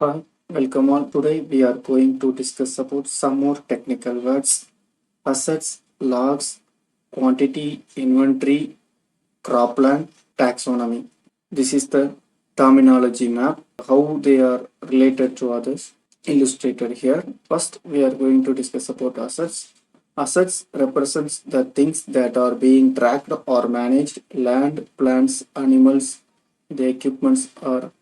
Hi, welcome all. Today we are going to discuss about some more technical words: assets, logs, quantity, inventory, cropland, taxonomy. This is the terminology map, how they are related to others, illustrated here. First, we are going to discuss about assets. Assets represents the things that are being tracked or managed: land, plants, animals, the equipments are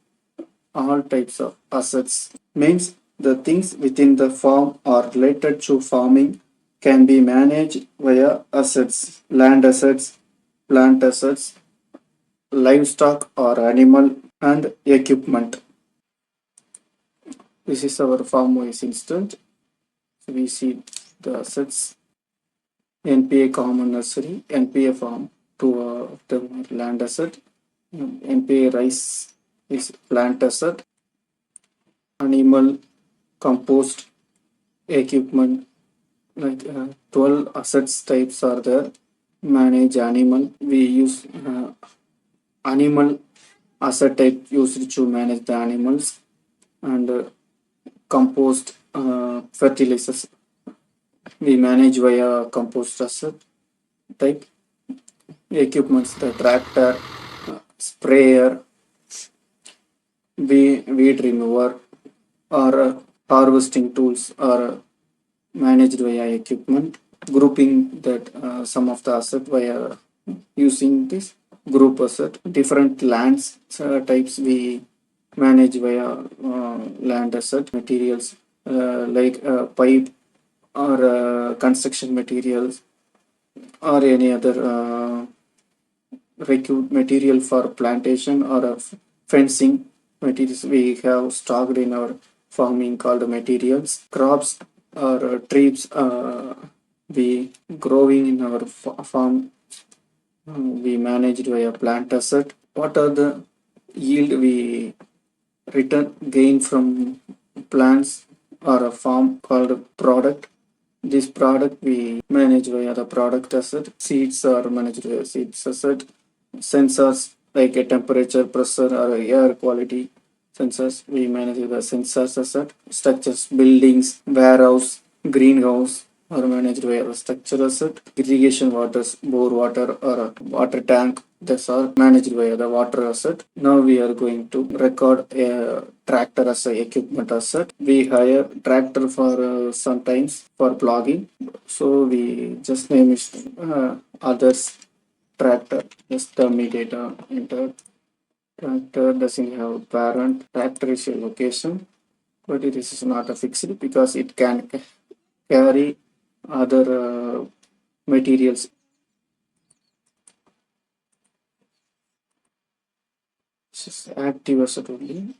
all types of assets. Means the things within the farm or related to farming can be managed via assets: land assets, plant assets, livestock or animal, and equipment. This is our farmOS instance. So we see the assets: NPA common nursery, NPA farm to the land asset, NPA rice is plant asset, animal compost equipment, like 12 assets types are there. Manage animal, we use animal asset type used to manage the animals, and compost fertilizers we manage via compost asset type. Equipments, the tractor, sprayer, weed remover, or harvesting tools are managed via equipment. Grouping that some of the asset via using this group asset. Different lands types we manage via land asset. Materials like pipe or construction materials or any other requisite material for plantation or fencing materials we have stocked in our farming called materials. Crops or trees we growing in our farm, we managed via plant asset. What are the yield we return gain from plants or a farm called product? This product we manage via the product asset. Seeds are managed via seeds asset. Sensors like a temperature, pressure, or air quality sensors we manage with the sensors asset. Structures, buildings, warehouse, greenhouse are managed via the structure asset. Irrigation waters, bore water or a water tank, that's all managed via the water asset. Now we are going to record a tractor as a equipment asset. We hire tractor for sometimes for plogging, so we just name it others tractor. Just dummy data entered. Tractor doesn't have parent. Tractor is a location, but it is not a fixed because it can carry other materials. This is active asset only.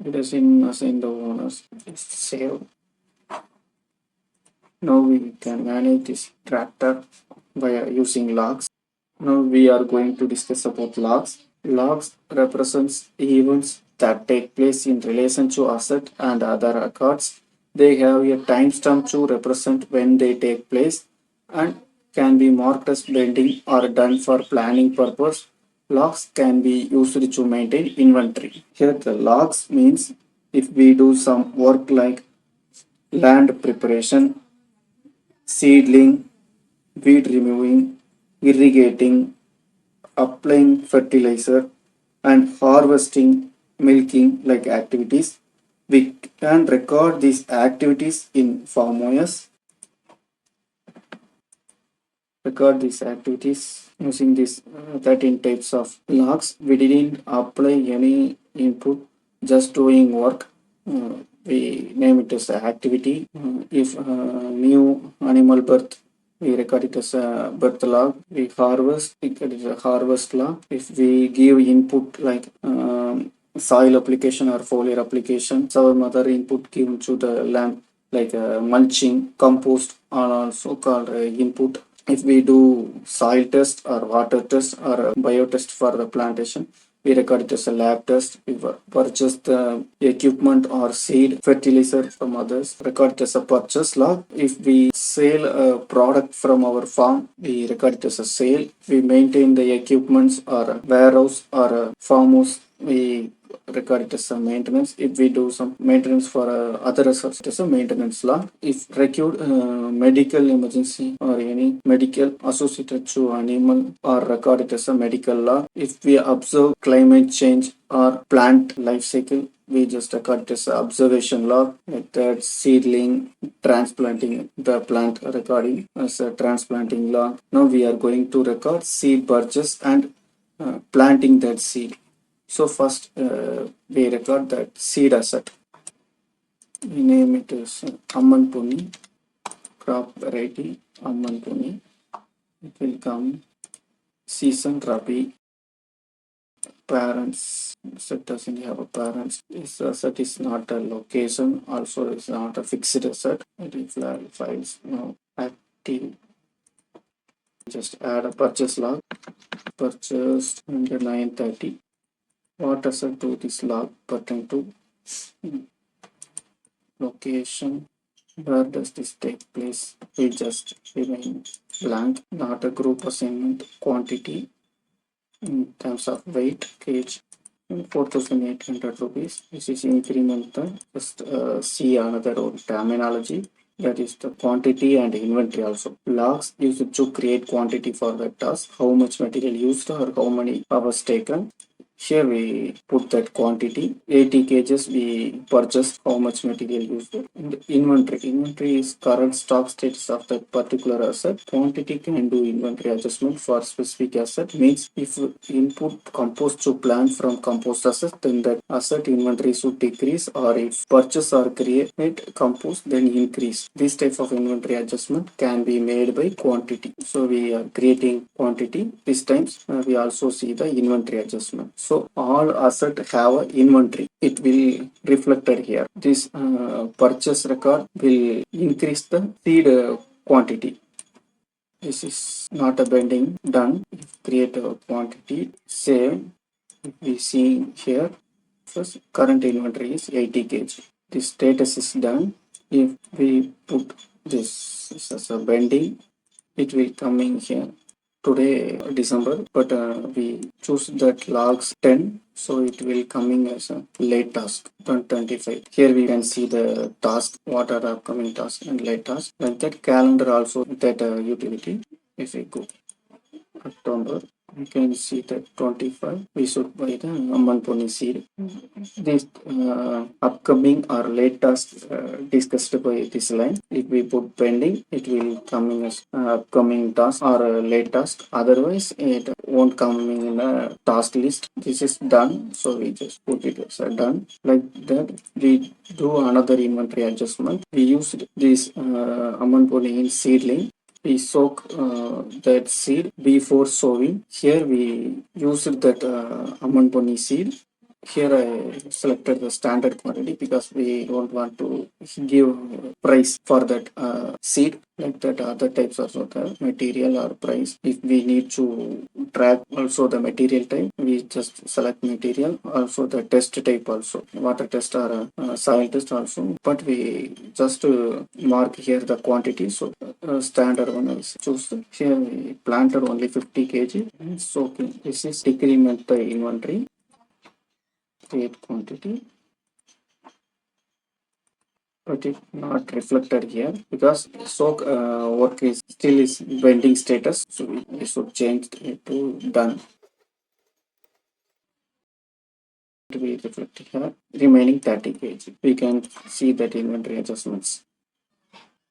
It doesn't assign the owners. It's save. Now we can manage this tractor by using logs. Now we are going to discuss about logs. Logs represents events that take place in relation to asset and other records. They have a timestamp to represent when they take place and can be marked as pending or done for planning purpose. Logs can be used to maintain inventory. Here the logs means if we do some work like land preparation, seedling, weed removing, irrigating, applying fertilizer, and harvesting, milking like activities, we can record these activities in farmOS. Record these activities using these 13 types of logs. We didn't apply any input, just doing work. We name it as activity. If new animal birth, we record it as a birth log. We harvest, it is a harvest log. If we give input like soil application or foliar application, some other input given to the land like mulching, compost are also called input. If we do soil test or water test or biotest for the plantation, we record it as a lab test. We purchase the equipment or seed fertilizer from others, record it as a purchase log. If we sell a product from our farm, we record it as a sale. We maintain the equipments or a warehouse or a farmhouse, we record it as a maintenance. If we do some maintenance for other assets, it is a maintenance log. If required medical emergency or any medical associated to animal or record it as a medical log. If we observe climate change or plant life cycle, we just record it as a observation log. Like that, seedling, transplanting the plant recording as a transplanting log. Now we are going to record seed purchase and planting that seed. So first we record that seed asset. We name it as Amman Puni, crop variety Amman Puni. It will come season Rabi. Parents set doesn't have a parents. This asset is not a location, also is not a fixed asset. It is files now active. Just add a purchase log. Purchased under 930. What asset to this log pertain to? Location. Where does this take place? We just remain blank, not a group assignment. Quantity in terms of weight, kg, 4,800 rupees. This is incremental. Just see another terminology. That is the quantity and inventory also. Logs used to create quantity for the task, how much material used or how many hours taken. Here we put that quantity, 80 kgs we purchased, how much material used. And inventory. Inventory is current stock status of that particular asset. Quantity can do inventory adjustment for specific asset. Means if input compost to plant from compost asset, then that asset inventory should decrease, or if purchase or create compost, then increase. This type of inventory adjustment can be made by quantity. So we are creating quantity. This times we also see the inventory adjustment. So all asset have a inventory. It will reflected here. This purchase record will increase the seed quantity. This is not a bending done. Create a quantity. Save. We see here. First current inventory is 80 kg. This status is done. If we put this as a bending, it will come in here. Today December, but we choose that logs 10, so it will coming as a late task 25. Here we can see the task, what are the upcoming tasks and late task. Like that calendar also, that utility. If we go October, you can see that 25 we should buy the Amman Poni seed. This upcoming or late task discussed by this line. If we put pending, it will coming as upcoming task or late task. Otherwise it won't come in a task list. This is done, so we just put it as a done. Like that we do another inventory adjustment. We use this Amman Poni in seedling. We soak that seed before sowing. Here we used that Amman Poni seed. Here I selected the standard quantity because we don't want to give price for that seed. Like that other types also the material or price. If we need to track also the material type, we just select material. Also the test type also, water test or soil test also. But we just mark here the quantity. So standard one is choose. Here we planted only 50 kg. So okay, this is decrement the inventory. Create quantity, but it not reflected here because soak work is still is bending status, so we should change it to done. To be reflected here, remaining 30 kg. We can see that inventory adjustments.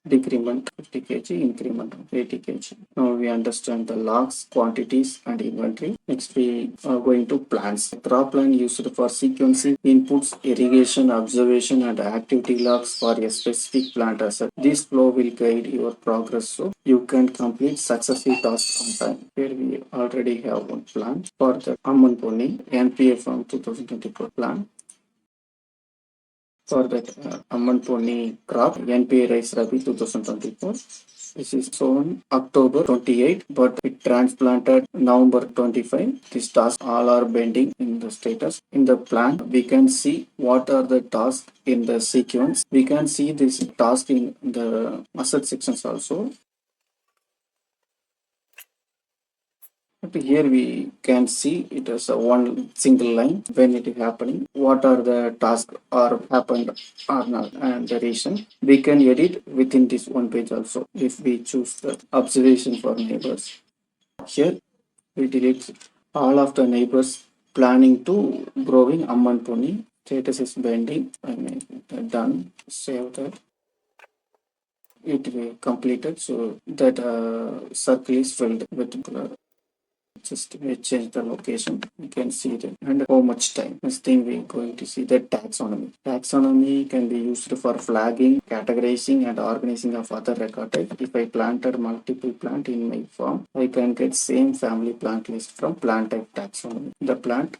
Decrement 50 kg, increment 80 kg. Now we understand the logs, quantities, and inventory. Next, we are going to plans. Crop plan used for sequencing inputs, irrigation, observation, and activity logs for a specific plant asset. This flow will guide your progress so you can complete successive tasks on time. Here we already have one plan for the Amman Poni NPA from 2024 plan. For that Amman Poni crop, NPA rice Rabi 2024. This is sown October 28, but it transplanted November 25. This task all are bending in the status. In the plan, we can see what are the tasks in the sequence. We can see this task in the asset sections also. But here we can see it as a one single line when it is happening. What are the tasks are happened or not and the reason. We can edit within this one page also if we choose the observation for neighbors. Here we delete all of the neighbors planning to growing Amman pony. Status is bending. I mean done. Save that. It will completed so that circle is filled with color. Just we change the location, you can see it and how much time. Next thing we're going to see the taxonomy. Taxonomy can be used for flagging, categorizing, and organizing of other record type. If I planted multiple plant in my farm, I can get same family plant list from plant type taxonomy. The plant,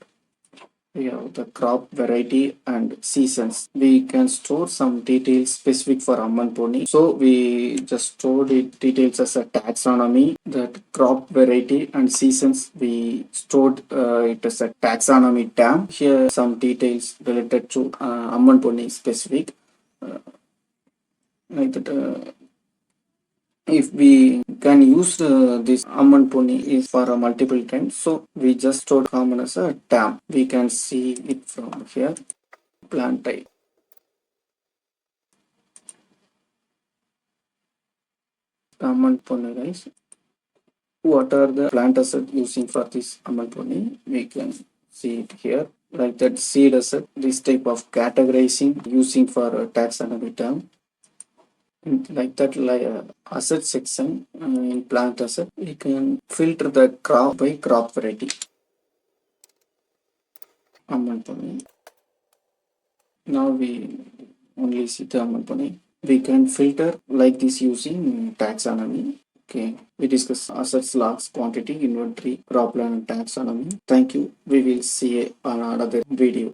we have the crop variety and seasons. We can store some details specific for Amman pony. So we just store the details as a taxonomy. That crop variety and seasons we stored it as a taxonomy tab. Here some details related to Amman pony specific. Like that. If we can use this Amman pony is for a multiple times, so we just store common as a tab. We can see it from here. Plant type. Amman pony, guys. What are the plant asset using for this Amman pony? We can see it here. Like that seed asset, this type of categorizing using for a taxonomy term. Like that asset section in plant asset, we can filter the crop by crop variety. Amman pony. Now we only see the Amman pony. We can filter like this using taxonomy. Okay, we discuss assets, logs, quantity, inventory, crop plan, and taxonomy. Thank you. We will see on another video.